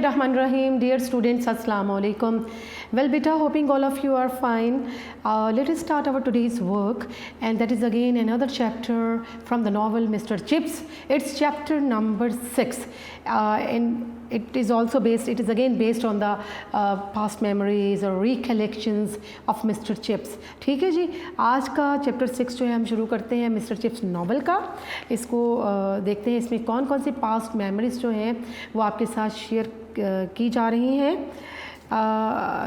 Bismillahirrahmanirrahim. Dear students, Assalamu alaikum. Well, beta, hoping all of you are fine. Let us start our today's work, and that is again another chapter from the novel Mr. Chips. It's chapter number 6, and it is again based on the past memories or recollections of Mr. Chips. ठीक है जी, आज का chapter 6 जो है हम शुरू करते हैं मिस्टर चिप्स नावल का. इसको देखते हैं इसमें कौन कौन सी पास्ट मेमोरीज जो हैं वो आपके साथ शेयर की जा रही हैं.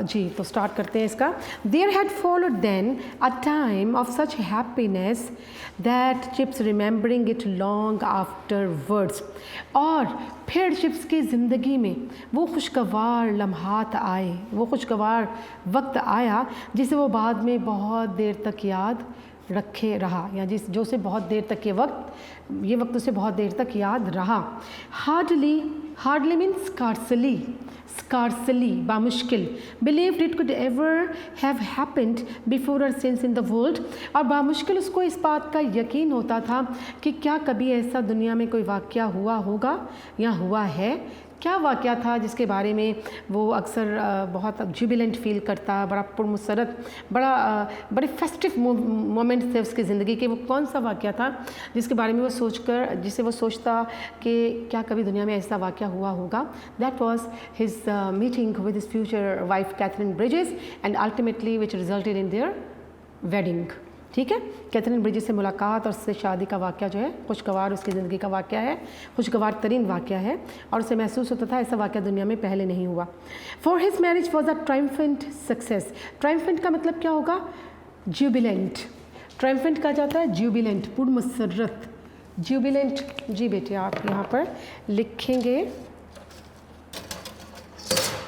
जी, तो स्टार्ट करते हैं इसका. There had followed then a time of such happiness that Chips remembering it long afterwards. और फिर चिप्स की ज़िंदगी में वो खुशगवार लम्हात आए, वो खुशगवार वक्त आया जिसे वो बाद में बहुत देर तक याद रखे रहा, या जो से बहुत देर तक ये वक्त उसे बहुत देर तक याद रहा. Hardly means scarcely बामुश्किल. Believed it could ever have happened before or since in the world. और बामुश्किल उसको इस बात का यकीन होता था कि क्या कभी ऐसा दुनिया में कोई वाक़या हुआ होगा या हुआ है. क्या वाक़या था जिसके बारे में वो अक्सर बहुत जुबिलेंट फील करता, बड़ा पुरमसरत, बड़े फेस्टिव मोमेंट्स थे उसकी ज़िंदगी के. वो कौन सा वाक़या था जिसके बारे में जिसे वो सोचता कि क्या कभी दुनिया में ऐसा वाक़या हुआ होगा. That was his meeting with his future wife Katherine Bridges and ultimately which resulted in their wedding. ठीक है, कैथरीन ब्रिजेस से मुलाकात और उससे शादी का वाक़या जो है खुशगवार उसकी ज़िंदगी का वाक़या है, खुशगवार तरीन वाक़या है, और उसे महसूस होता था ऐसा वाक़या दुनिया में पहले नहीं हुआ. For his marriage was a triumphant success. Triumphant का मतलब क्या होगा? जुबिलेंट. ट्रायम्फेंट कहा जाता है जुबिलेंट, पुरमसरत, जुबिलेंट. जी बेटे, आप यहाँ पर लिखेंगे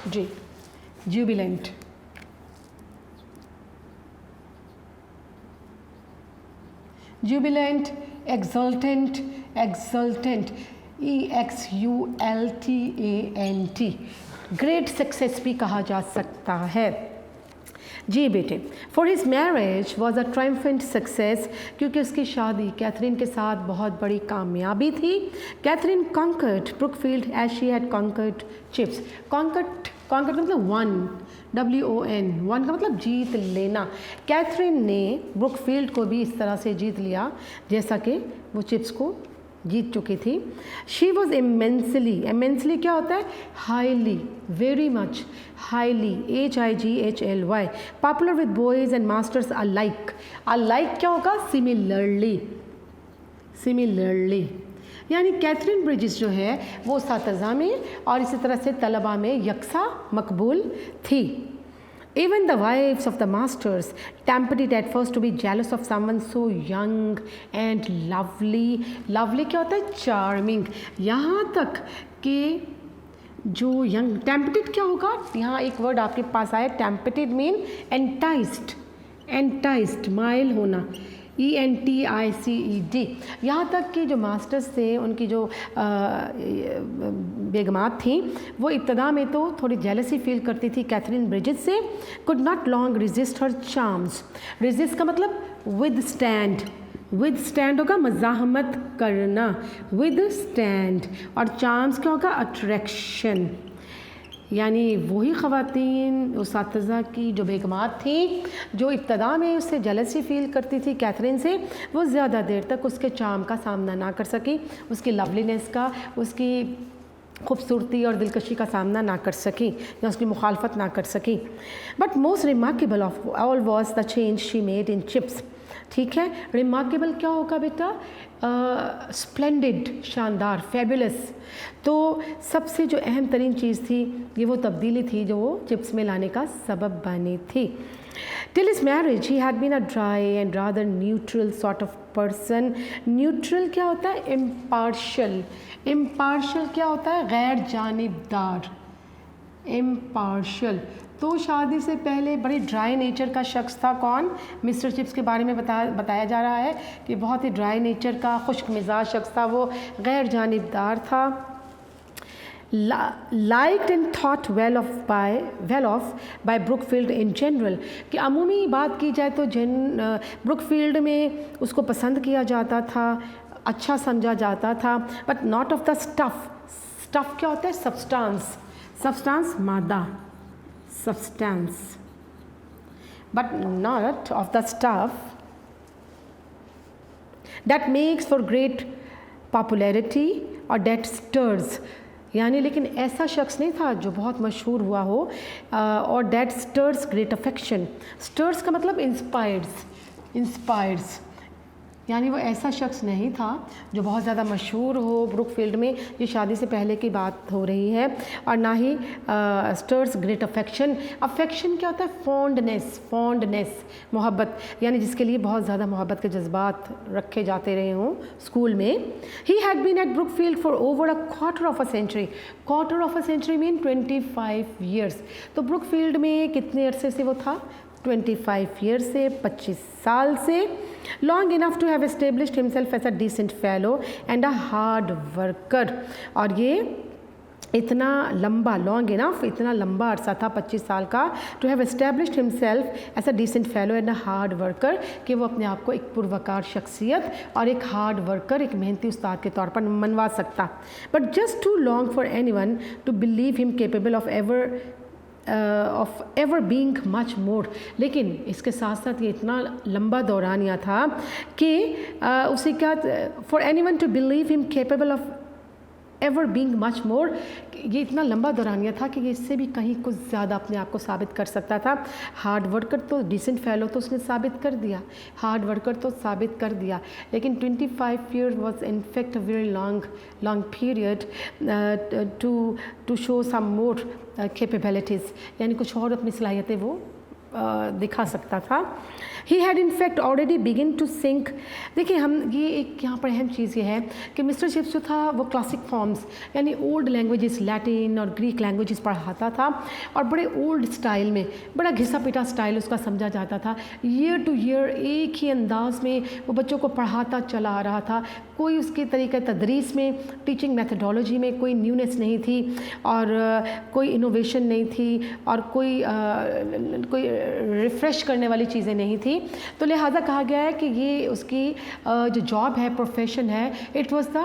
जी, jubilant. Jubilant, exultant, EXULTANT. Great success भी कहा जा सकता है. जी बेटे, for his marriage was a triumphant success, क्योंकि उसकी शादी कैथरीन के साथ बहुत बड़ी कामयाबी थी. Katherine conquered Brookfield as she had conquered Chips. Conquered मतलब वन, WON का मतलब जीत लेना. कैथरीन ने ब्रुकफील्ड को भी इस तरह से जीत लिया जैसा कि वो चिप्स को जीत चुकी थी. शी वॉज इमेंसली क्या होता है? Highly, very much, highly, HIGHLY, popular with boys and masters alike. Alike क्या होगा? सिमिलरली. यानी कैथरीन ब्रिजेस जो है वो सातज़ा में और इसी तरह से तलबा में यकसा मकबूल थी. Even the wives of the masters tempted it at first to be jealous of someone so young and lovely. Lovely क्या होता है? Charming. यहाँ तक कि जो यंग, टेम्पटेड क्या होगा? यहाँ एक वर्ड आपके पास आया, टेम्पटेड मीन एंटाइस्ड, माइल होना, ENTICED. यहाँ तक कि जो मास्टर्स थे उनकी जो बेगमात थी वो इब्तदा में तो थोड़ी जेलसी फील करती थी कैथरीन ब्रिजेस से. Could not long resist her charms. Resist का मतलब विद स्टैंड होगा मज़ाहमत करना, विद स्टैंड. और चार्म्स क्या होगा? अट्रैक्शन. यानी वही ख़वातीन उसातिज़ा की जो बेगमात थी जो इब्तदा में उससे जेलसी फील करती थी कैथरीन से, वो ज़्यादा देर तक उसके चार्म का सामना ना कर सकी, उसकी लवलीनेस का, उसकी खूबसूरती और दिलकशी का सामना ना कर सकी या उसकी मुखालफत ना कर सकी. But most remarkable of all was the change she made in chips. ठीक है, रिमार्केबल क्या होगा बेटा? स्प्लेंडिड, शानदार, फेबुलस. तो सबसे जो अहम तरीन चीज़ थी ये वो तब्दीली थी जो वो चिप्स में लाने का सबब बनी थी. Till his marriage he had been a dry and rather neutral sort of person. Neutral क्या होता है? इम्पार्शल. क्या होता है? गैर जानिबदार, इम्पार्शल. तो शादी से पहले बड़ी ड्राई नेचर का शख्स था. कौन? मिस्टर चिप्स के बारे में बताया जा रहा है कि बहुत ही ड्राई नेचर का खुश्क मिजाज शख्स था, वो गैर जानिबदार था. liked and thought well of by Brookfield in general. कि अमूमी बात की जाए तो ब्रुकफील्ड में उसको पसंद किया जाता था, अच्छा समझा जाता था. But not of the stuff. Stuff क्या होता है? सब्सटेंस. सब्सटेंस मादा, substance, but not of the stuff that makes for great popularity or that stirs, यानी लेकिन ऐसा शख्स नहीं था जो बहुत मशहूर हुआ हो और that stirs great affection. stirs का मतलब इंस्पायर्स, यानी वो ऐसा शख्स नहीं था जो बहुत ज़्यादा मशहूर हो ब्रुकफील्ड में, ये शादी से पहले की बात हो रही है, और ना ही स्टर्स ग्रेट अफेक्शन. अफेक्शन क्या होता है? फॉन्डनेस, मोहब्बत, यानी जिसके लिए बहुत ज़्यादा मोहब्बत के जज्बात रखे जाते रहे हों स्कूल में. He had been at Brookfield for over a quarter of a century mean 25 years. तो ब्रुकफील्ड में कितने अरसे से वो था? 25 ईयर्स से, 25 साल से. Long enough to have established himself as a decent fellow and a hard worker. और ये इतना लंबा, लॉन्ग इनफ, इतना लंबा अरसा था 25 साल का, to have established himself as a decent fellow and a hard worker, कि वो अपने आप को एक पुरवकार शख्सियत और एक हार्ड वर्कर, एक मेहनती उस्ताद के तौर पर मनवा सकता. But just too long for anyone to believe him capable of ever being much more. लेकिन इसके साथ साथ ये इतना लंबा दौरानिया था कि उसे क्या, for anyone to believe him capable of ever being much मोर, ये इतना लंबा दौरानिया था कि ये इससे भी कहीं कुछ ज़्यादा अपने आप को साबित कर सकता था. हार्ड वर्कर तो, डिसेंट फेलो तो उसने साबित कर दिया, हार्ड वर्कर तो साबित कर दिया, लेकिन 25 year was in fact a very long period to show some more capabilities, यानी कुछ और अपनी सलाहियतें वो दिखा सकता था. He had in fact already begin to sink. देखिए हम ये एक यहाँ पर अहम चीज़ ये है कि मिस्टर चिप्स जो था वो क्लासिक फॉर्म्स यानी ओल्ड लैंग्वेजेस, लैटिन और ग्रीक लैंग्वेजेस पढ़ाता था, और बड़े ओल्ड स्टाइल में, बड़ा घिसा पिटा स्टाइल उसका समझा जाता था. ईयर टू ईयर एक ही अंदाज में वो बच्चों को पढ़ाता चला आ रहा था. कोई उसके तरीक़े तदरीस में, टीचिंग मैथडोलॉजी में कोई न्यूनेस नहीं थी और कोई इनोवेशन नहीं थी और कोई रिफ़्रेश करने वाली चीज़ें नहीं थी. तो लिहाजा कहा गया है कि ये उसकी जो जॉब है, प्रोफेशन है, it was the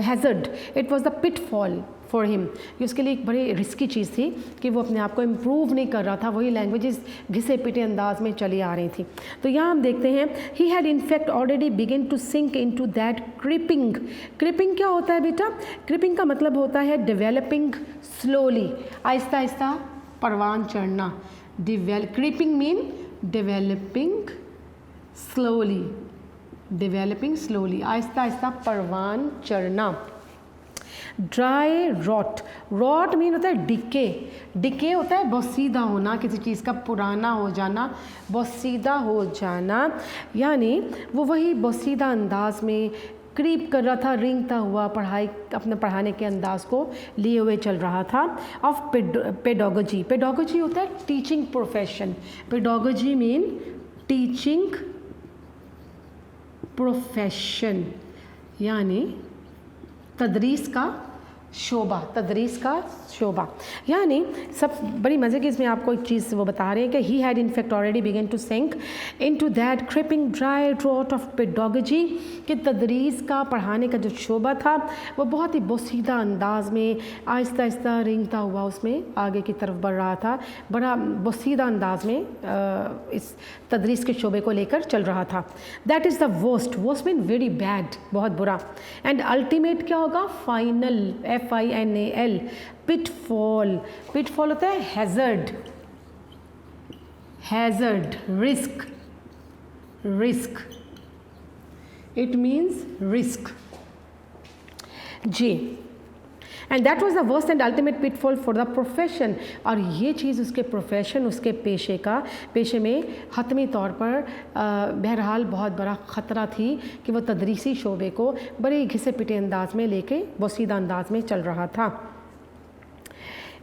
hazard, it was the pitfall for him. ये उसके लिए एक बड़ी रिस्की चीज़ थी कि वो अपने आप को इम्प्रूव नहीं कर रहा था, वही लैंग्वेजेस घिसे पिटे अंदाज में चली आ रही थी. तो यहाँ हम देखते हैं he had in fact already begin to sink into that creeping. Creeping क्या होता है बेटा? क्रिपिंग का मतलब होता है डेवलपिंग स्लोली, आहिस्ता आहिस्ता परवान चढ़ना. Creeping mean developing slowly, Aahista Aahista परवान चढ़ना. ड्राई रॉट मीन होता है डिके होता है बोसीदा होना, किसी चीज़ का पुराना हो जाना, बोसीदा हो जाना, यानी वो वही बोसीदा अंदाज में क्रीप कर रहा था, रेंगता हुआ अपने पढ़ाने के अंदाज को लिए हुए चल रहा था. ऑफ पेडोगोजी होता है teaching profession. Pedagogy mean teaching profession, यानी तदरीस का शोबा. यानी सब बड़ी मज़े की इसमें आपको एक चीज़ वो बता रहे हैं कि he had in fact already begun to sink into that creeping dry drought of pedagogy, कि तदरीस का, पढ़ाने का जो शोबा था वो बहुत ही बोसीदा अंदाज में आहिस्ता आहिस्ता रेंगता हुआ उसमें आगे की तरफ बढ़ रहा था, बड़ा बोसीदा अंदाज में इस तदरीस के शोबे को लेकर चल रहा था. That is the worst mean very bad, बहुत बुरा. एंड अल्टीमेट क्या होगा? फाइनल, FINAL, पिटफॉल होता है hazard, risk, it means risk जी. And that was the worst and ultimate pitfall for the profession. और ये चीज़ उसके प्रोफेशन, उसके पेशे में हतमी तौर पर बहरहाल बहुत बड़ा ख़तरा थी कि वो तदरीसी शोबे को बड़े घिसे पिटे अंदाज में लेके बोसीदा अंदाज में चल रहा था.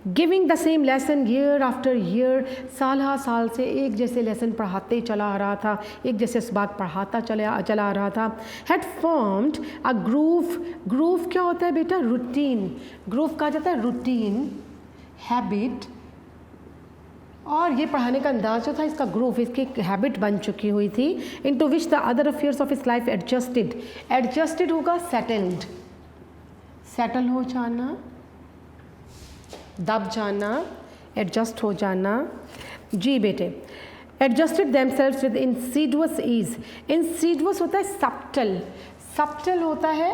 Giving the same lesson year after year, साल हर साल से एक जैसे लेसन पढ़ाते चला आ रहा था, एक जैसे सबक पढ़ाता चला आ रहा था. हैड फॉर्म्ड अ ग्रूव क्या होता है बेटा? रूटीन. ग्रूव कहा जाता है रूटीन, हैबिट, और ये पढ़ाने का अंदाज जो था इसका ग्रूव, इसकी एक हैबिट बन चुकी हुई थी. Into which the other affairs of his life adjusted होगा सेटल हो जाना, दब जाना, एडजस्ट हो जाना। जी बेटे, adjusted themselves with insidious ease. Insidious होता है सब्टल, सब्टल होता है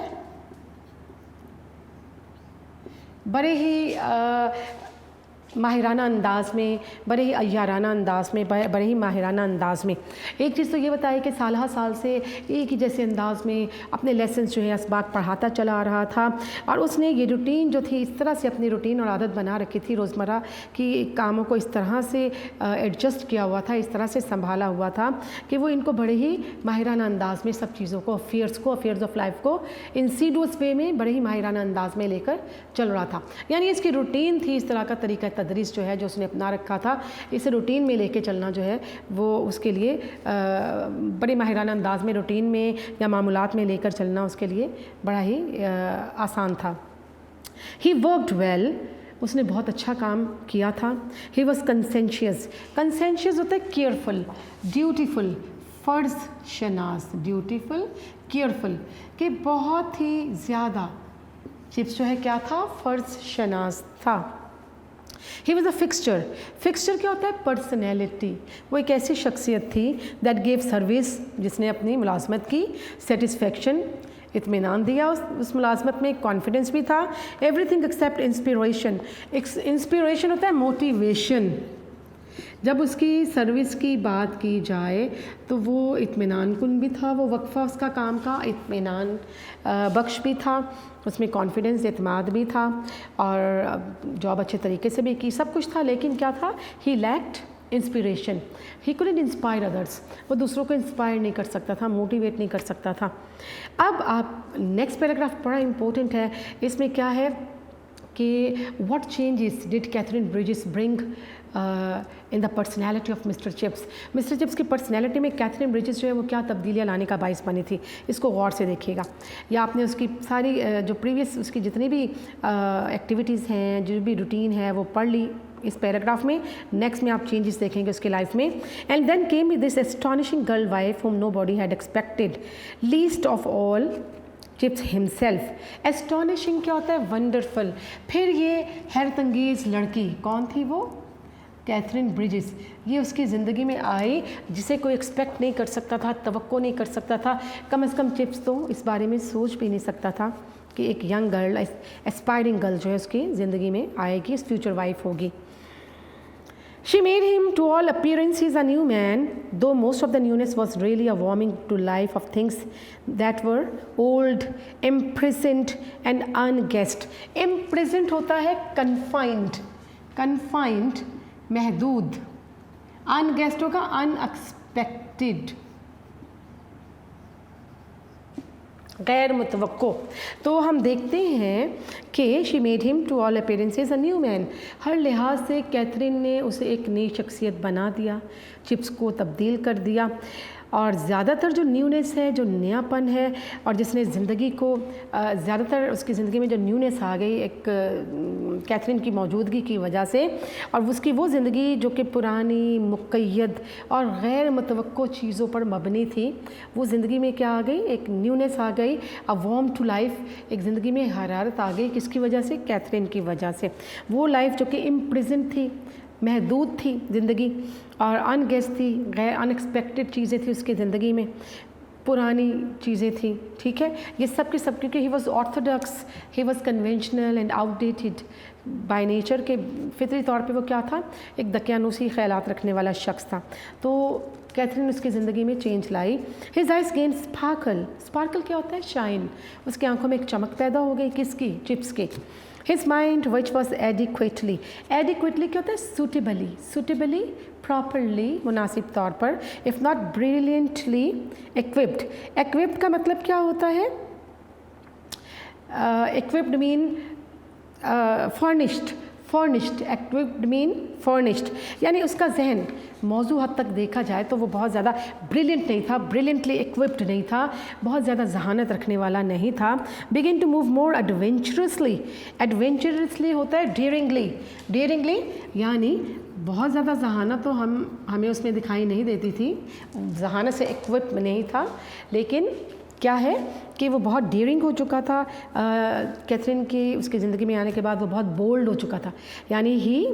बड़े ही माहिराना अंदाज में, बड़े ही अय्याराना अंदाज में, बड़े ही माहिराना अंदाज में। एक चीज़ तो ये बताया कि साल साल से एक ही जैसे अंदाज में अपने लेसन्स जो है असबाक पढ़ाता चला आ रहा था, और उसने ये रूटीन जो थी इस तरह से अपनी रूटीन और आदत बना रखी थी, रोज़मर्रा की कामों को इस तरह से एडजस्ट किया हुआ था, इस तरह से संभाला हुआ था कि वो इनको बड़े ही माहिराना अंदाज में सब चीज़ों को, अफेयर्स ऑफ लाइफ को इंसीडियस वे में बड़े ही माहिराना अंदाज में लेकर चल रहा था। यानी इसकी रूटीन थी, इस तरह का तरीका तदरीस जो है जो उसने अपना रखा था, इस रूटीन में लेके चलना जो है वो उसके लिए बड़े माहिराना अंदाज में रूटीन में या मामूलात में लेकर चलना उसके लिए बड़ा ही आसान था। ही वर्कड वेल, उसने बहुत अच्छा काम किया था। ही वॉज कंसेंशियस, कंसेंशियस होता है केयरफुल, ड्यूटीफुल, फ़र्ज़ शनास, ड्यूटीफुल, केयरफुल, कि बहुत ही ज़्यादा चिप्स जो है क्या था, फ़र्ज़ शनास था। He was a fixture, fixture क्या होता है, पर्सनैलिटी, वो एक ऐसी शख्सियत थी दैट गेव सर्विस, जिसने अपनी मुलाजमत की, सेटिस्फेक्शन, इत्मीनान दिया उस मुलाजमत में, कॉन्फिडेंस भी था, एवरीथिंग एक्सेप्ट इंस्पिरेशन। इंस्पिरेशन होता है मोटिवेशन। जब उसकी सर्विस की बात की जाए तो वो इत्मीनान कुन भी था, वो वक्फ़ा उसका काम का इत्मीनान बख्श भी था, उसमें कॉन्फिडेंस, एतमाद भी था, और जॉब अच्छे तरीके से भी की, सब कुछ था। लेकिन क्या था, he lacked inspiration, he couldn't inspire others, वो दूसरों को इंस्पायर नहीं कर सकता था, मोटिवेट नहीं कर सकता था। अब आप नेक्स्ट पैराग्राफ बड़ा इंपॉर्टेंट है, इसमें क्या है कि what changes did Katherine Bridges bring in the personality of mister Chips. Mr Chips की पर्सनैलिटी में कैथरीन ब्रिजेस जो है वो क्या तब्दीलियाँ लाने का बाइस बनी थी, इसको गौर से देखिएगा। या आपने उसकी सारी जो प्रीवियस उसकी जितनी भी एक्टिविटीज़ हैं, जो भी रूटीन है, वो पढ़ ली इस पैराग्राफ में। नेक्स्ट में आप चेंजेस देखेंगे उसकी लाइफ में। And then came with this astonishing girl wife whom nobody had expected, least of all Chips himself. Astonishing क्या होता है, वंडरफुल। फिर ये हैरत अंगेज़ लड़की कौन थी, वो कैथरीन ब्रिजेस। ये उसकी ज़िंदगी में आई जिसे कोई एक्सपेक्ट नहीं कर सकता था, तवक्को नहीं कर सकता था, कम से कम चिप्स तो इस बारे में सोच भी नहीं सकता था कि एक यंग गर्ल, एस्पायरिंग गर्ल जो है उसकी ज़िंदगी में आएगी, इस फ्यूचर वाइफ होगी। She made him to all appearances a new man, though most of the newness was really a warming to life of things that were old, imprisoned and unguessed. Imprisoned होता है confined, confined महदूद, unguessed होगा unexpected, गैर मुतवक्को। तो हम देखते हैं कि she made him to all appearances a new man, हर लिहाज से कैथरीन ने उसे एक नई शख्सियत बना दिया, चिप्स को तब्दील कर दिया। और ज़्यादातर जो न्यूनेस है, जो नयापन है, और जिसने ज़िंदगी को ज़्यादातर उसकी ज़िंदगी में जो न्यूनेस आ गई एक कैथरीन की मौजूदगी की वजह से, और उसकी वो ज़िंदगी जो कि पुरानी, मुक़य्यद और गैर मुतवक्को चीज़ों पर मबनी थी, वो ज़िंदगी में क्या आ गई, एक न्यूनेस आ गई, अ वार्म टू लाइफ, एक ज़िंदगी में हरारत आ गई। किसकी वजह से, कैथरीन की वजह से। वो लाइफ जो कि इम्प्रिजन थी, महदूद थी ज़िंदगी, और अनगेस थी, गैर अनएक्सपेक्टेड चीज़ें थी उसकी ज़िंदगी में, पुरानी चीज़ें थी, ठीक है। ये सब के सब, क्योंकि he was Orthodox, he was conventional and outdated by nature, के फितरी तौर पे वो क्या था, एक दकियानूसी ख्यालात रखने वाला शख्स था। तो कैथरीन उसकी ज़िंदगी में चेंज लाई। His eyes gain sparkle, sparkle क्या होता है, शाइन, उसकी आंखों में एक चमक पैदा हो गई, किसकी, चिप्स की। His mind which was adequately, adequately क्या होता है, सूटेबली, सूटेबली, प्रॉपरली, मुनासिब तौर पर, if not brilliantly equipped. Equipped का मतलब क्या होता है, equipped mean furnished, furnished, equipped mean furnished, यानी उसका जहन मौजू हद तक देखा जाए तो वो बहुत ज़्यादा ब्रिलियंट नहीं था, ब्रिलियंटली इक्विप्ड नहीं था, बहुत ज़्यादा जहानत रखने वाला नहीं था। बिगिन टू मूव मोर एडवेंचरसली, एडवेंचरसली होता है डेयरिंगली, डेयरिंगली यानी बहुत ज़्यादा जहानत तो हमें उसमें दिखाई नहीं देती थी, जहानत से इक्विप नहीं था, लेकिन क्या है कि वो बहुत डेयरिंग हो चुका था। कैथरीन की उसकी ज़िंदगी में आने के बाद वो बहुत बोल्ड हो चुका था, यानी he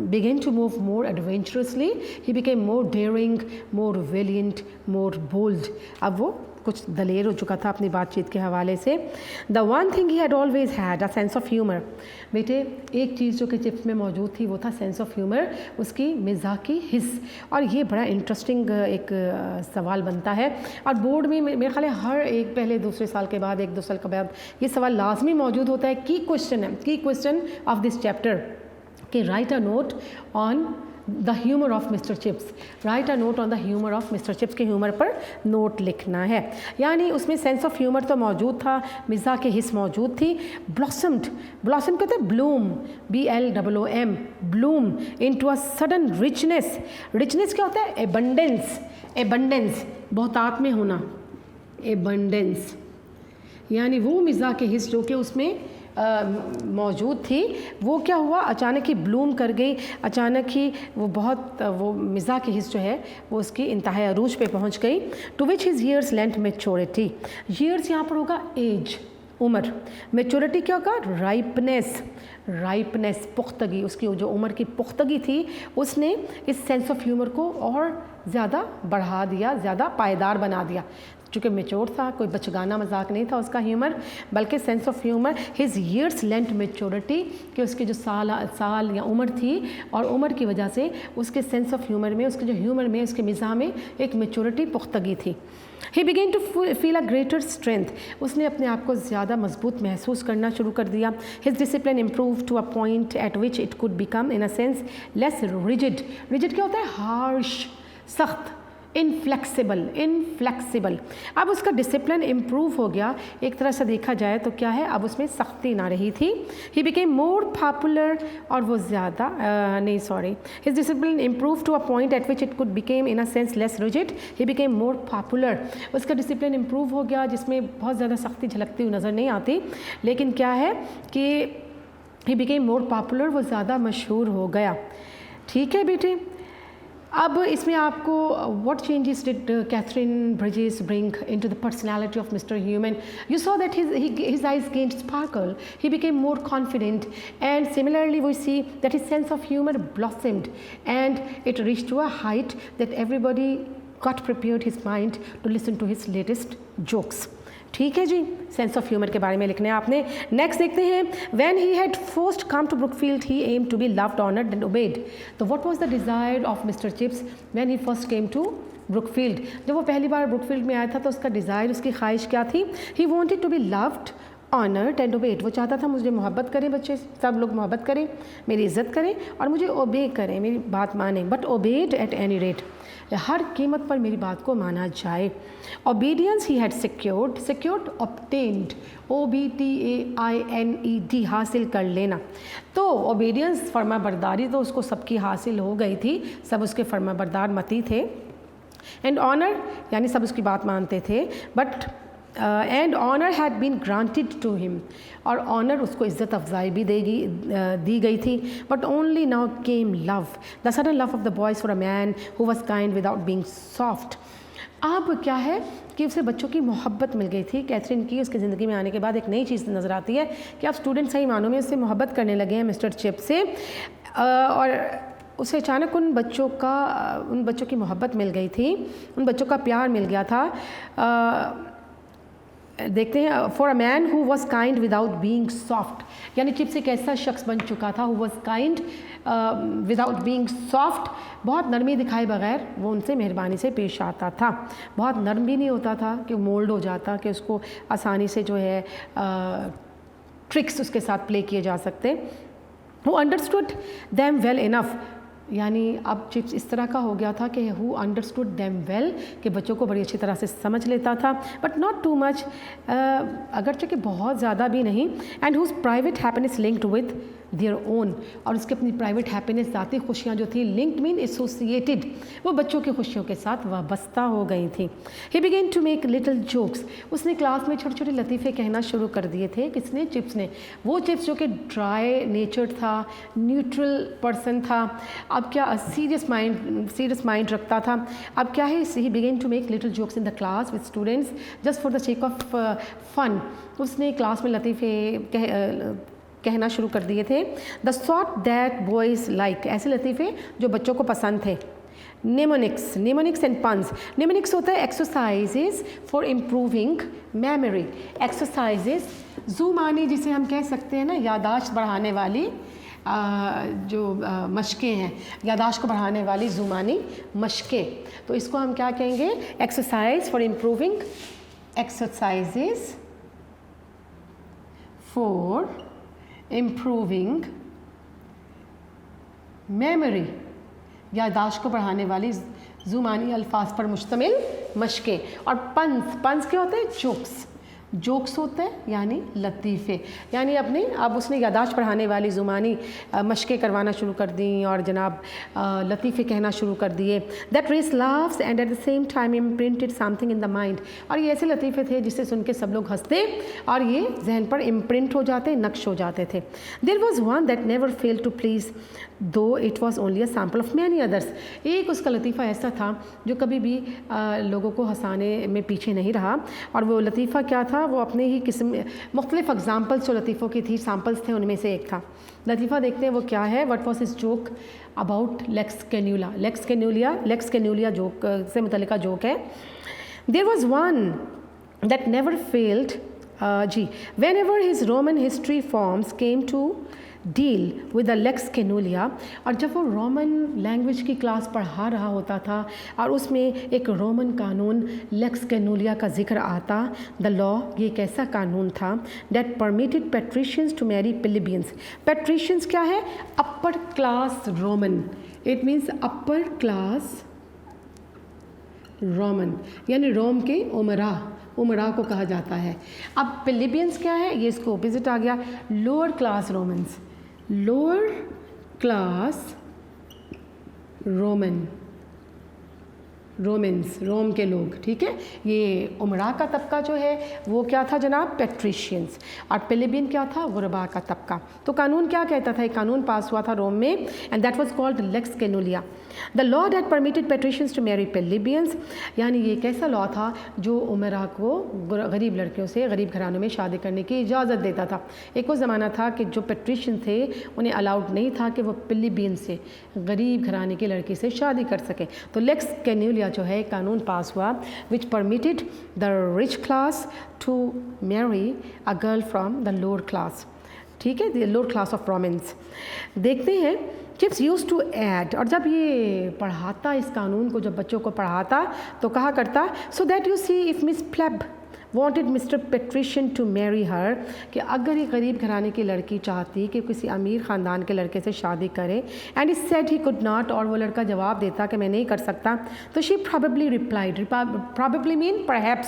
began to move more adventurously, he became more daring, more valiant, more bold. अब वो कुछ दलेर हो चुका था अपनी बातचीत के हवाले से। The one thing he had always had a sense of humour. बेटे एक चीज़ जो कि चिप्स में मौजूद थी वो था सेंस ऑफ ह्यूमर, उसकी मिजाकी हिस्स। और ये बड़ा इंटरेस्टिंग एक सवाल बनता है और बोर्ड में मेरे ख्याल है हर एक पहले दूसरे साल के बाद 1-2 साल के बाद ये सवाल लाजमी मौजूद होता है। की क्वेश्चन ऑफ दिस चैप्टर कि right a note on the humour of mister chips. Right a note on the humour of mister chips के ह्यूमर पर नोट लिखना है। यानी उसमें सेंस ऑफ ह्यूमर तो मौजूद था, मिज़ा की हिस्स मौजूद थी। ब्लॉसम कहते हैं Bloom, BLOOM, Bloom into a sudden richness. Richness क्या होता है? एबंडेंस, बहुतात में होना, एबंडेंस, यानी वो मिज़ा की हिस्स जो कि उसमें मौजूद थी वो क्या हुआ, अचानक ही ब्लूम कर गई, अचानक ही वो मिज़ा की हिस्स जो है वो उसकी इंतहा अरूज पे पहुंच गई। To which his years lent maturity. Years यहाँ पर होगा एज, उम्र। मेच्योरिटी क्या होगा? राइपनेस, पुख्तगी। उसकी जो उम्र की पुख्तगी थी उसने इस सेंस ऑफ ह्यूमर को और ज़्यादा बढ़ा दिया, ज़्यादा पायदार बना दिया। चूँकि मेच्योर था, कोई बचगाना मजाक नहीं था उसका ह्यूमर, बल्कि sense of humour. His years lent maturity, कि उसकी जो साल या उम्र थी और उम्र की वजह से उसके सेंस ऑफ ह्यूमर में, उसके जो ह्यूमर में, उसके मिज़ाज में एक मेच्योरिटी, पुख्तगी थी। He began to feel a greater strength. उसने अपने आप को ज़्यादा मजबूत महसूस करना शुरू कर दिया। His discipline improve to a point at which it could become in a sense less rigid. Rigid क्या होता है? हार्श, सख्त, इनफ्लेक्सिबल। अब उसका डिसिप्लिन इम्प्रूव हो गया, एक तरह से देखा जाए तो क्या है, अब उसमें सख्ती ना रही थी। ही बिकेम मोर पॉपुलर, और वो ज़्यादा his discipline improve to a point at which it could became in a sense less rigid. He became more popular. उसका डिसिप्लिन इम्प्रूव हो गया जिसमें बहुत ज़्यादा सख्ती झलकती हुई नज़र नहीं आती, लेकिन क्या है कि ही बिकेम मोर पॉपुलर, वो ज़्यादा मशहूर हो गया। ठीक है बेटे, अब इसमें आपको what changes did Catherine Bridges bring into the personality of Mr. Human? You saw that his eyes gained sparkle. He became more confident, and similarly we see that his sense of humor blossomed and it reached to a height that everybody got prepared his mind to listen to his latest jokes. ठीक है जी, sense of humour के बारे में लिखना है आपने। Next देखते हैं, when he had first come to Brookfield he aimed to be loved, honoured and obeyed. तो what was the desire of mister Chips when he first came to Brookfield. जब वो पहली बार ब्रुकफील्ड में आया था तो उसका डिज़ायर, उसकी ख्वाहिश क्या थी? He wanted to be loved, honoured and obeyed. वो चाहता था मुझे मोहब्बत करें, बच्चे सब लोग मोहब्बत करें, मेरी इज़्ज़त करें और मुझे ओबे करें, मेरी बात मानें। But obeyed at any rate, हर कीमत पर मेरी बात को माना जाए। Obedience he had secured obtained, OBTAINED, हासिल कर लेना। तो ओबीडियंस, फर्मा बरदारी, तो उसको सबकी हासिल हो गई थी, सब उसके फर्मा बरदार मती थे। एंड ऑनर, यानी सब उसकी बात मानते थे। But and honour had been granted to him, और ऑनर उसको इज़्ज़त अफजाई भी दी गई थी। But only now came love, the sudden love of the boys for a man who was kind without being soft. अब क्या है कि उसे बच्चों की मोहब्बत मिल गई थी कैथरीन की। उसकी ज़िंदगी में आने के बाद एक नई चीज़ नज़र आती है कि अब स्टूडेंट सही मानों में उससे मोहब्बत करने लगे हैं मिस्टर चिप से, और उसे अचानक उन बच्चों की मोहब्बत मिल गई थी, उन बच्चों का प्यार मिल गया था। देखते हैं, for a man who was kind without being soft, यानी चिप्स एक ऐसा शख्स बन चुका था who was kind without being soft, बहुत नरमी दिखाए बगैर वो उनसे मेहरबानी से पेश आता था। बहुत नरम भी नहीं होता था कि मोल्ड हो जाता, कि उसको आसानी से जो है ट्रिक्स उसके साथ प्ले किए जा सकते। Who understood them well enough, यानी अब चिप्स इस तरह का हो गया था कि हु अंडरस्टूड देम वेल, कि बच्चों को बड़ी अच्छी तरह से समझ लेता था, बट नॉट टू मच, अगरचे कि बहुत ज़्यादा भी नहीं। And whose private happiness linked with their own, और उसकी अपनी प्राइवेट हैप्पीनेस, ज़ाती खुशियाँ जो थी, लिंक्ड मीन एसोसिएटेड, वो बच्चों की खुशियों के साथ वाबस्ता हो गई थी। He began to make little jokes, उसने क्लास में छोटे छोटे लतीफ़े कहना शुरू कर दिए थे। किसने? चिप्स ने। वो चिप्स जो कि ड्राई नेचर था, न्यूट्रल पर्सन था, अब क्या सीरियस माइंड रखता था। अब क्या है, he began to make little jokes in the class with students just for the sake of fun. उसने क्लास में लतीफ़े कहना शुरू कर दिए थे। The sort that boys like, ऐसे लतीफ़े जो बच्चों को पसंद थे। Mnemonics and puns. नेमोनिक्स होता है exercises for improving memory, exercises ज़ुमानी जिसे हम कह सकते हैं ना, यादाश्त बढ़ाने वाली जो मशक़ें हैं, यादाश्त को बढ़ाने वाली ज़ुमानी मशक़ें, तो इसको हम क्या कहेंगे? Exercise for improving, exercises for improving memory, यादाश्त को बढ़ाने वाली ज़ुमानी अल्फाज पर मुश्तमिल मशक़ें। और पन्स क्या होते हैं? जोक्स होते हैं यानी लतीफ़े, यानी अपने अब उसने यादाश्त बढ़ाने वाली ज़ुमानी मशक़ें करवाना शुरू कर दी और जनाब लतीफ़े कहना शुरू कर दिए। That raised laughs and at the same time imprinted something in the mind, और ये ऐसे लतीफ़े थे जिसे सुन के सब लोग हंसते और ये जहन पर इम्प्रिंट हो जाते, नक्श हो जाते थे। There was one that never fail to please though it was only a sample of many others. एक उसका लतीफ़ा ऐसा था जो कभी भी लोगों को हंसाने में पीछे नहीं रहा, और वो लतीफ़ा क्या था? वो अपने ही किस्म मुख्तलिफ एग्जाम्पल्स जो लतीफ़ों की थी, सैम्पल्स थे, उनमें से एक था। लतीफ़ा देखते हैं वो क्या है। What was his joke about Lex Canuleia joke से मुतल्लिका जोक है। There was one that never failed whenever his Roman history forms came to deal with the Lex Canuleia, और जब वो रोमन लैंग्वेज की क्लास पढ़ा रहा होता था और उसमें एक रोमन कानून लेक्स कैनूलिया का जिक्र आता, द लॉ, ये एक ऐसा कानून था that permitted patricians to marry प्लेबियंस। पेट्रिशियंस क्या है? Upper class Roman, it means upper class Roman, यानी रोम के उमरा को कहा जाता है। अब प्लेबियंस क्या है? ये इसको ऑपोजिट आ गया, lower class Romans, lower class Romans, Rome के लोग, ठीक है। ये उमरा का तबका जो है वो क्या था जनाब? पेट्रिशियंस। और प्लेबियन क्या था? गुरबा का तबका। तो कानून क्या कहता था? एक कानून पास हुआ था रोम में, and that was called Lex Canuleia, the law that permitted patricians to marry plebeians, यानी ये एक ऐसा लॉ था जो उमरा को गरीब लड़कियों से, गरीब घरानों में शादी करने की इजाज़त देता था। एक वो ज़माना था कि जो पेट्रिशियन थे उन्हें अलाउड नहीं था कि वो प्लेबियन से, गरीब घराने की लड़की से शादी कर सकें। तो लेक्स कैन्यूलिया जो है कानून पास हुआ which permitted the rich class to marry a girl from the lower class, ठीक है, the lower class of Romans. देखते हैं चिप्स यूज टू ऐड, और जब ये पढ़ाता इस कानून को, जब बच्चों को पढ़ाता तो कहा करता, so that you see if miss PLAB wanted Mr. Patrician to marry her, कि अगर ये गरीब घराने की लड़की चाहती कि किसी अमीर ख़ानदान के लड़के से शादी करे, and he said he could not, और वो लड़का जवाब देता कि मैं नहीं कर सकता, तो she probably replied, probably mean perhaps,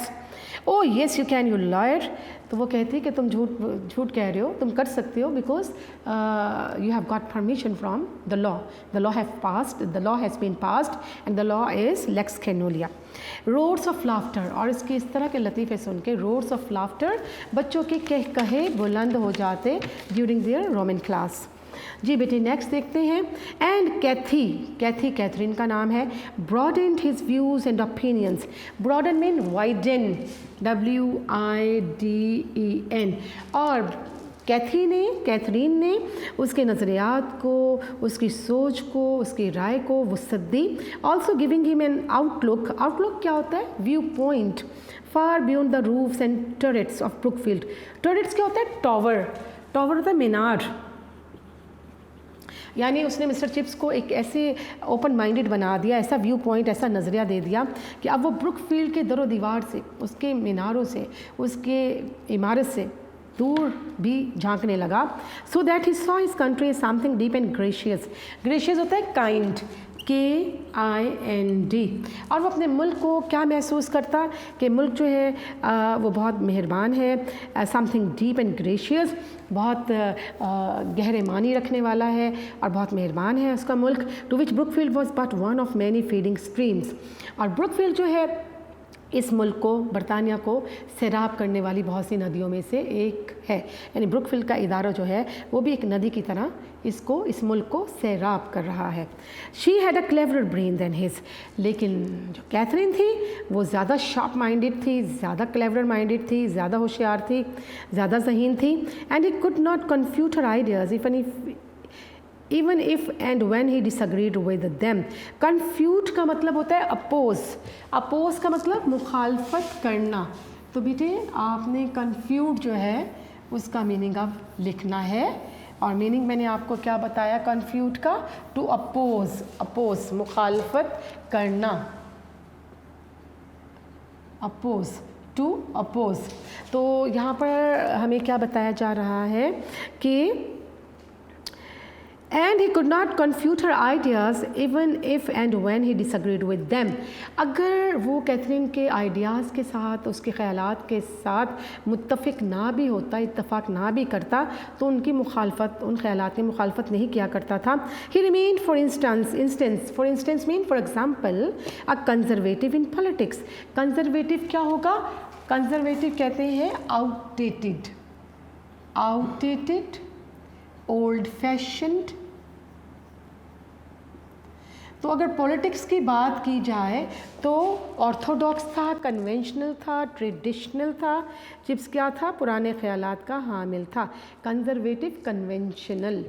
oh yes you can you lawyer, तो वो कहती कि तुम झूठ कह रहे हो, तुम कर सकते हो, because you have got permission from the law has been passed and the law is Lex Canuleia. Roads of laughter, और इसके इस तरह के लतीफ़े सुन के रोड्स ऑफ लाफ्टर, बच्चों के कहे बुलंद हो जाते ड्यूरिंग देयर रोमन क्लास। जी बेटे नेक्स्ट देखते हैं। एंड कैथरीन का नाम है, broadened his views and opinions, broaden mean widen, WIDEN, और कैथरीन ने उसके नज़रियात को, उसकी सोच को, उसकी राय को वुसअत दी। Also giving him an outlook क्या होता है? View point far beyond the roofs and turrets of Brookfield. Turrets क्या होता है? टावर होता है मीनार, यानी उसने मिस्टर चिप्स को एक ऐसे ओपन माइंडेड बना दिया, ऐसा व्यू पॉइंट, ऐसा नज़रिया दे दिया कि अब वो ब्रुकफील्ड के दरो दीवार से, उसके मीनारों से, उसके इमारत से दूर भी झांकने लगा। So that he saw his country is something deep and gracious होता है काइंड, KIND। और वो अपने मुल्क को क्या महसूस करता कि मुल्क जो है वो बहुत मेहरबान है, समथिंग डीप एंड ग्रेशियस, बहुत गहरे मानी रखने वाला है और बहुत मेहरबान है उसका मुल्क। To which Brookfield was but one of many feeding streams. और ब्रुकफील्ड जो है इस मुल्क को, बरतानिया को सैराब करने वाली बहुत सी नदियों में से एक है। यानी ब्रुकफील्ड का इदारा जो है वो भी एक नदी की तरह इस मुल्क को सैराब कर रहा है। She had a clever brain than his. लेकिन जो कैथरीन थी वो ज़्यादा शार्प माइंडेड थी, ज़्यादा क्लेवर माइंडेड थी, ज़्यादा होशियार थी, ज़्यादा ज़हीन थी। And he could not confute her ideas even if and when he disagreed with them। confute का मतलब होता है अपोज। अपोज का मतलब मुखालफत करना। तो बेटे आपने confute जो है उसका मीनिंग अब लिखना है। और मीनिंग मैंने आपको क्या बताया confute का? To oppose. अपोज मुखालफत करना, अपोज, टू अपोज। तो यहाँ पर हमें क्या बताया जा रहा है कि and he could not confute her ideas even if and when he disagreed with them। अगर वो कैथरीन के आइडियाज़ के साथ, उसके ख़यालात के साथ मुत्तफ़िक ना भी होता, इत्तफ़ाक़ ना भी करता, तो उनकी मुखालफत, उन ख़यालात में मुखालफत नहीं किया करता था। he remained for instance mean for example a conservative in politics। Conservative क्या होगा? कंजर्वेटिव कहते हैं outdated, old fashioned। तो अगर पॉलिटिक्स की बात की जाए तो ऑर्थोडॉक्स था, कन्वेंशनल था, ट्रेडिशनल था। चिप्स क्या था? पुराने ख्यालात का हामिल था। Conservative, conventional.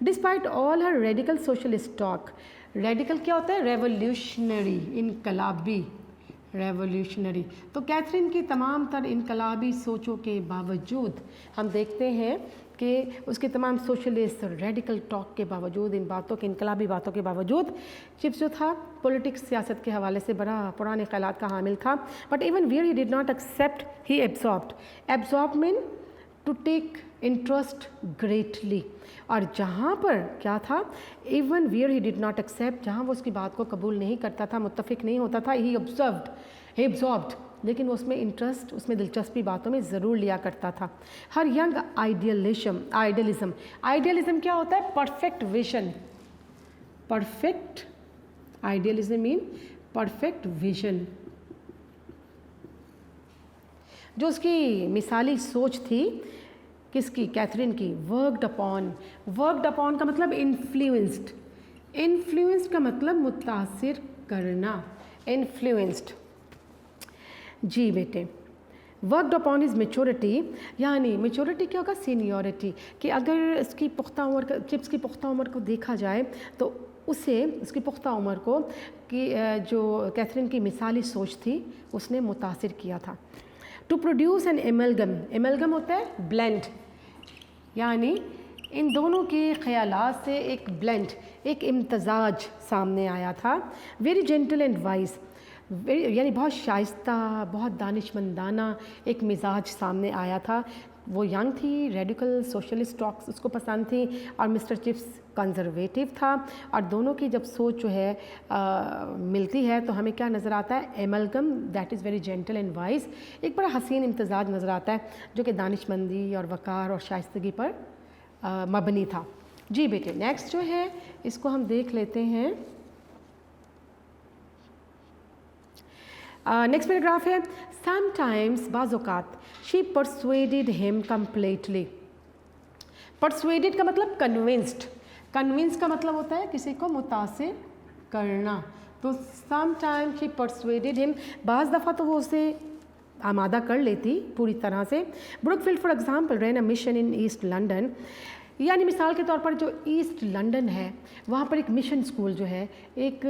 Despite all her radical socialist talk. Radical क्या होता है? रेवोल्यूशनरी, इनकलाबी, रेवोल्यूशनरी। तो कैथरीन की तमाम तर इनकलाबी सोचों के बावजूद हम देखते हैं कि उसके तमाम सोशलिस्ट रेडिकल टॉक के बावजूद, इन बातों के, इनकलाबी बातों के बावजूद, चिप्स जो था पॉलिटिक्स, सियासत के हवाले से बड़ा पुराने ख्यालात का हामिल था। But even where he did not accept, he absorbed. Absorb mean to take interest greatly. और जहाँ पर क्या था? Even where he did not accept, जहाँ वो उसकी बात को कबूल नहीं करता था, मुत्तफिक नहीं होता था, ही एब्जॉर्ब्ड, लेकिन वो उसमें इंटरेस्ट, उसमें दिलचस्पी बातों में ज़रूर लिया करता था। हर यंग आइडियलिज्म क्या होता है? Perfect vision. Perfect idealism mean perfect vision. जो उसकी मिसाली सोच थी, किसकी? कैथरीन की। वर्कड अपॉन का मतलब इन्फ्लुएंस्ड। इन्फ्लुएंस्ड का मतलब मुतासिर करना, इन्फ्लुएंस्ड। जी बेटे, वर्कड अपॉन इज़ मेच्योरिटी। यानी मेच्योरिटी क्या होगा? सीनियरिटी। कि अगर इसकी पुख्ता उम्र, चिप्स की पुख्ता उम्र को देखा जाए तो उसे, उसकी पुख्ता उम्र को कि जो कैथरीन की मिसाली सोच थी उसने मुतासिर किया था। टू प्रोड्यूस एन एमलगम होता है ब्लेंड। यानी इन दोनों के ख़यालात से एक ब्लेंड, एक इम्तज़ाज सामने आया था। वेरी जेंटल एंड वाइज, यानी बहुत शाइस्ता, बहुत दानिशमंदाना एक मिजाज सामने आया था। वो यंग थी, रेडिकल सोशलिस्ट टॉक्स उसको पसंद थी, और मिस्टर चिप्स कंजर्वेटिव था। और दोनों की जब सोच जो है मिलती है तो हमें क्या नज़र आता है? Amalgam that is very gentle and wise. एक बड़ा हसीन इम्तजाज नज़र आता है जो कि दानिशमंदी और वक़ार और शाइस्तगी पर मबनी था। जी बेटे, नेक्स्ट जो है इसको हम देख लेते हैं। नेक्स्ट पैराग्राफ है, समटाइम्स बाज़ौक़ात she persuaded him completely. Persuaded का मतलब कन्विंस्ड। कन्विंस का मतलब होता है किसी को मुतासिर करना। तो समटाइम शी परसुएडेड हिम, बाज़ दफ़ा तो वो उसे आमादा कर लेती पूरी तरह से। Brookfield for example ran a mission in East London. यानी मिसाल के तौर पर जो ईस्ट लंदन है वहाँ पर एक मिशन स्कूल जो है, एक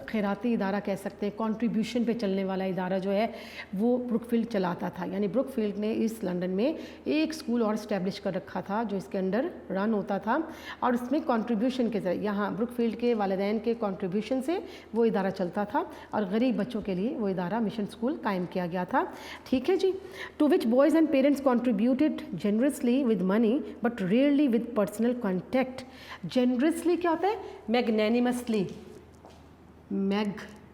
खैराती इदारा कह सकते हैं, कंट्रीब्यूशन पे चलने वाला इदारा जो है वो ब्रुकफील्ड चलाता था। यानी ब्रुकफील्ड ने ईस्ट लंदन में एक स्कूल और इस्टेब्लिश कर रखा था जो इसके अंडर रन होता था, और इसमें कंट्रीब्यूशन के ज़रिए, यहाँ ब्रुकफील्ड के वालिदैन के कंट्रीब्यूशन से वो इदारा चलता था, और गरीब बच्चों के लिए वो इदारा मिशन स्कूल कायम किया गया था। ठीक है जी। To which boys and parents contributed generously with money but rarely with personal contact. Generously क्या होता है? मैग्नैनिमसली। मैग्नैनिमसली।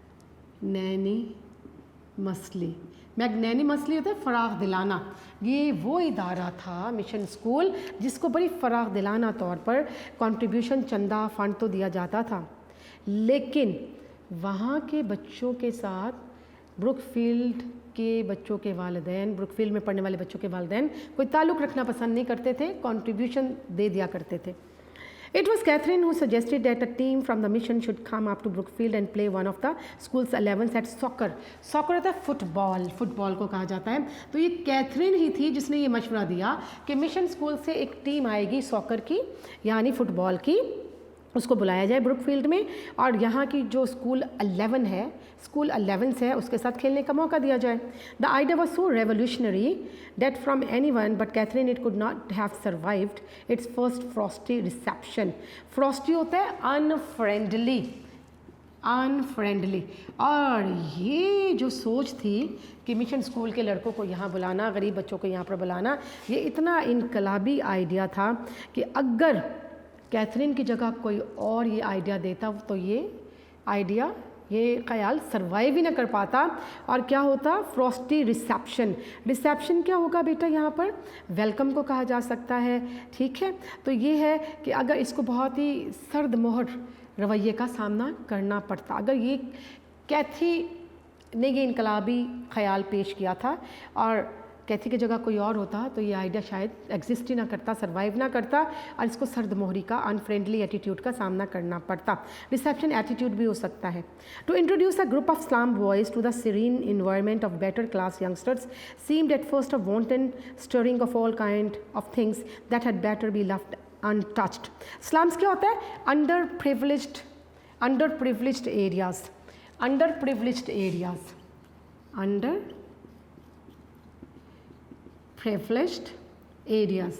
मैग्नैनिमसली होता है फ़राग़ दिलाना। ये वो इदारा था मिशन स्कूल जिसको बड़ी फ़राग़ दिलाना तौर पर कंट्रीब्यूशन, चंदा, फ़ंड तो दिया जाता था, लेकिन वहाँ के बच्चों के साथ ब्रुकफील्ड के बच्चों के वालिदैन, ब्रुकफील्ड में पढ़ने वाले बच्चों के वालिदैन कोई ताल्लुक़ रखना पसंद नहीं करते थे, कंट्रीब्यूशन दे दिया करते थे। It was Catherine who suggested that a team from the mission should come up to Brookfield and play one of the school's 11s at soccer. Soccer होता है फुटबॉल, फुटबॉल को कहा जाता है। तो ये कैथरीन ही थी जिसने ये मशवरा दिया कि मिशन स्कूल से एक टीम आएगी सॉकर की, यानी फुटबॉल की, उसको बुलाया जाए ब्रुकफील्ड में और यहाँ की जो स्कूल 11 है, स्कूल 11 है, उसके साथ खेलने का मौका दिया जाए। The idea was so revolutionary that from any one but Katherine it could not have survived its first frosty reception. Frosty होता है अनफ्रेंडली, अनफ्रेंडली। और ये जो सोच थी कि मिशन स्कूल के लड़कों को यहाँ बुलाना, गरीब बच्चों को यहाँ पर बुलाना, ये इतना इनकलाबी आइडिया था कि अगर कैथरीन की जगह कोई और ये आइडिया देता तो ये आइडिया, ये ख्याल सरवाइव ही ना कर पाता। और क्या होता? Frosty reception. रिसेप्शन क्या होगा बेटा? यहाँ पर वेलकम को कहा जा सकता है, ठीक है। तो ये है कि अगर इसको बहुत ही सर्द मोहर रवैये का सामना करना पड़ता, अगर ये कैथी ने ये इनकलाबी ख्याल पेश किया था और कैथी की जगह कोई और होता तो ये आइडिया शायद एग्जिस्ट ही ना करता, सर्वाइव ना करता और इसको सर्द मोहरी का, अनफ्रेंडली एटीट्यूड का सामना करना पड़ता। रिसेप्शन एटीट्यूड भी हो सकता है। To introduce a group of slum boys to the serene environment of better class youngsters seemed at first a wanton stirring of all kind of things that had better be left untouched. Slums क्या होता है? underprivileged areas, underprivileged areas, underprivileged areas,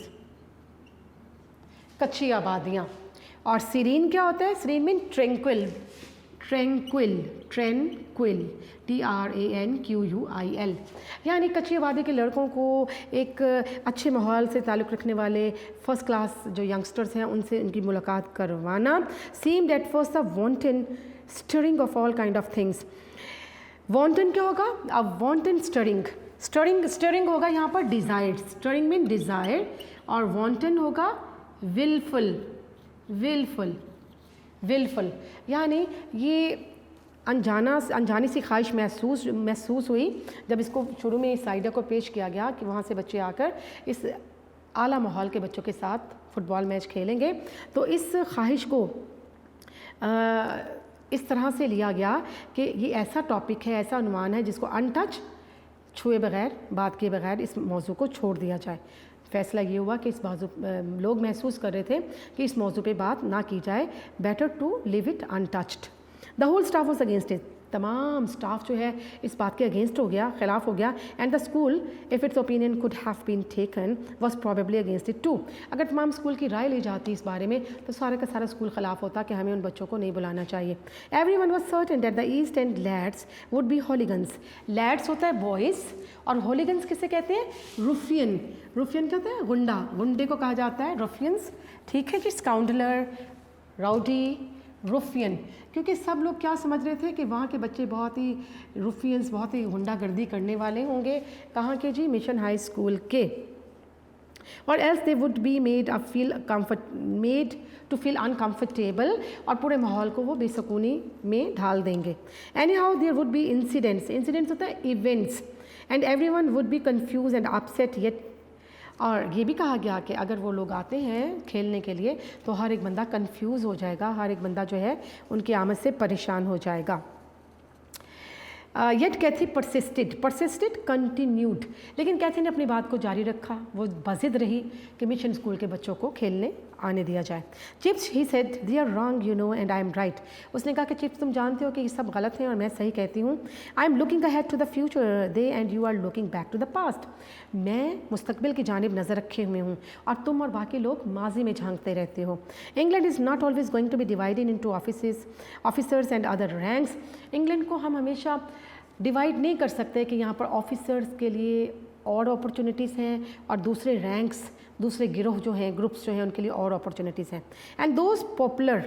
कच्ची आबादियाँ। और serine क्या होता है? Serene mean tranquil, tranquil, tranquil, TRANQUIL, यानी कच्ची आबादी के लड़कों को एक अच्छे माहौल से ताल्लुक़ रखने वाले फर्स्ट क्लास जो यंगस्टर्स हैं उनसे उनकी मुलाकात करवाना। Seemed at first a wanton stirring of all kind of things. wanton क्या होगा? अ wanton stirring, स्टरिंग होगा यहाँ पर डिज़ायर, स्टरिंग मीन डिज़ायर, और wanton होगा विलफुल, विलफुल, यानी ये अनजानी सी ख्वाहिश महसूस हुई जब इसको शुरू में इस आइडिया को पेश किया गया कि वहाँ से बच्चे आकर इस आला माहौल के बच्चों के साथ फुटबॉल मैच खेलेंगे। तो इस ख्वाहिश को इस तरह से लिया गया कि ये ऐसा टॉपिक है, ऐसा उन्वान है जिसको अनटच, छुए बगैर, बात किए बगैर इस मौजू को छोड़ दिया जाए। फ़ैसला ये हुआ कि इस मौजू, लोग महसूस कर रहे थे कि इस मौजू पे बात ना की जाए, better to leave it untouched. The whole staff was against it, तमाम स्टाफ जो है इस बात के अगेंस्ट हो गया, ख़िलाफ़ हो गया। And the school if its opinion could have been taken was probably against it too. अगर तमाम स्कूल की राय ली जाती इस बारे में तो सारे का सारा स्कूल ख़िलाफ़ होता कि हमें उन बच्चों को नहीं बुलाना चाहिए। Every one was certain that the East End lads would be hooligans. Lads होता है बॉयज़ और हॉलीगन्स किसे कहते हैं? रुफियन। रुफियन क्या होता है? गुंडा, गुंडे को कहा जाता है रुफियंस, ठीक है जी। स्काउंडलर, राउडी, रुफियन, क्योंकि सब लोग क्या समझ रहे थे कि वहाँ के बच्चे बहुत ही रुफियंस, बहुत ही गुंडागर्दी करने वाले होंगे। कहाँ के जी? मिशन हाई स्कूल के। और else they would be made to feel uncomfortable, और पूरे माहौल को वो बेसुकूनी में ढाल देंगे। Anyhow there would be incidents, incidents होता है events, and everyone would be confused and upset yet. और ये भी कहा गया कि अगर वो लोग आते हैं खेलने के लिए तो हर एक बंदा कंफ्यूज हो जाएगा, हर एक बंदा जो है उनकी आमद से परेशान हो जाएगा। येट कैथी परसिस्टेड कंटिन्यूड, लेकिन कैथी ने अपनी बात को जारी रखा, वो बज़िद रही कि मिशन स्कूल के बच्चों को खेलने आने दिया जाए। Chips he said they are wrong you know and I am right. उसने कहा कि चिप्स तुम जानते हो कि ये सब गलत हैं और मैं सही कहती हूँ। I am looking ahead to the future they and you are looking back to the past. मैं मुस्तकबिल की जानिब नज़र रखे हुए हूँ और तुम और बाकी लोग माजी में झांकते रहते हो। England is not always going to be divided into officers and other ranks. England को हम हमेशा डिवाइड नहीं कर सकते कि यहाँ पर ऑफिसर्स के लिए और अपॉर्चुनिटीज़ हैं और दूसरे रैंक्स, दूसरे गिरोह जो हैं, ग्रुप्स जो हैं, उनके लिए और अपॉर्चुनिटीज़ हैं। And those Poplar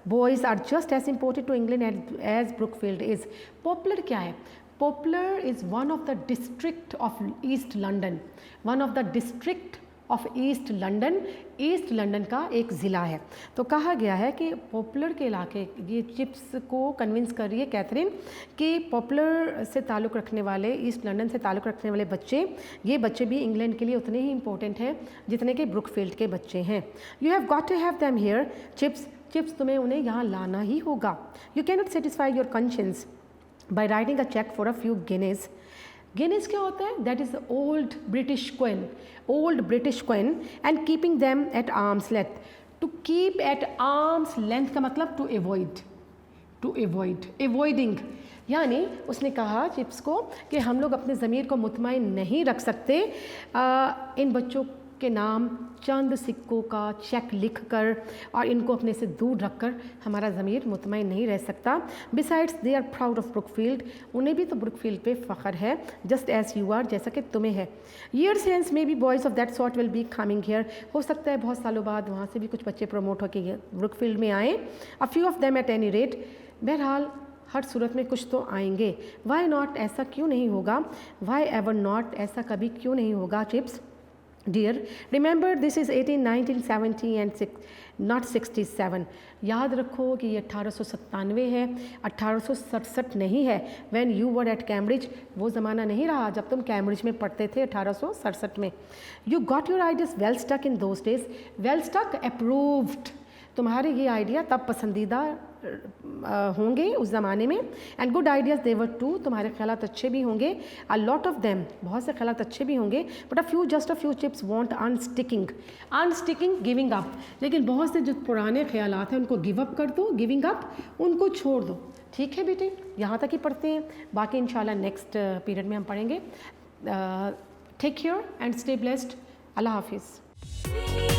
boys are just as important to England as Brookfield is. Poplar क्या है? Poplar is one of the district of East London, one of the district of East London, East London का एक ज़िला है। तो कहा गया है कि पॉपुलर के इलाके, ये चिप्स को कन्विंस कर रही है कैथरीन कि पॉपुलर से ताल्लुक़ रखने वाले, ईस्ट लंदन से ताल्लुक़ रखने वाले बच्चे, ये बच्चे भी इंग्लैंड के लिए उतने ही इंपॉर्टेंट हैं जितने कि ब्रुकफील्ड के बच्चे हैं। You have got to have them here, Chips, Chips तुम्हें उन्हें यहाँ लाना ही होगा। You can not satisfy your conscience by writing a cheque for a few guineas. Guineas क्या होता है? That is old British queen, old British queen and keeping them at arm's length. To keep at arm's length का मतलब to avoid, to avoid, avoiding, यानी उसने कहा chips को कि हम लोग अपने ज़मीर को मुतमईन नहीं रख सकते इन बच्चों के नाम चंद सिक्कों का चेक लिख कर, और इनको अपने से दूर रख कर हमारा ज़मीर मुतमईन नहीं रह सकता। Besides they are proud of Brookfield, उन्हें भी तो ब्रुकफील्ड पे फ़ख्र है, जस्ट एज यू आर, जैसा कि तुम्हें है। Years hence may be boys of that sort will be coming here, हो सकता है बहुत सालों बाद वहाँ से भी कुछ बच्चे प्रमोट होकर ब्रुकफील्ड में आएँ। A few of them at any rate, बहरहाल हर सूरत में कुछ तो आएंगे। वाई नॉट, ऐसा क्यों नहीं होगा? वाई एवर नॉट, ऐसा कभी क्यों नहीं होगा? Chips dear remember this is 1970 and not 67। याद रखो कि ये 1897 है, 1867 नहीं है। When you were at Cambridge, वो ज़माना नहीं रहा जब तुम कैम्ब्रिज में पढ़ते थे 1867 में। You got your ideas well stuck in those days, well stuck approved, तुम्हारे ये आइडिया तब पसंदीदा होंगे उस ज़माने में। And good ideas they were too, तुम्हारे ख्यालात अच्छे भी होंगे। अ लॉट ऑफ देम, बहुत से ख्यालात अच्छे भी होंगे। But a few, just a few Chips want unsticking, unsticking giving up, लेकिन बहुत से जो पुराने ख्यालात हैं उनको गिव अप कर दो, गिविंग अप, उनको छोड़ दो। ठीक है बेटे, यहाँ तक ही पढ़ते हैं, बाकी इंशाल्लाह नेक्स्ट पीरियड में हम पढ़ेंगे। Take care and stay blessed. अल्लाह हाफिज़।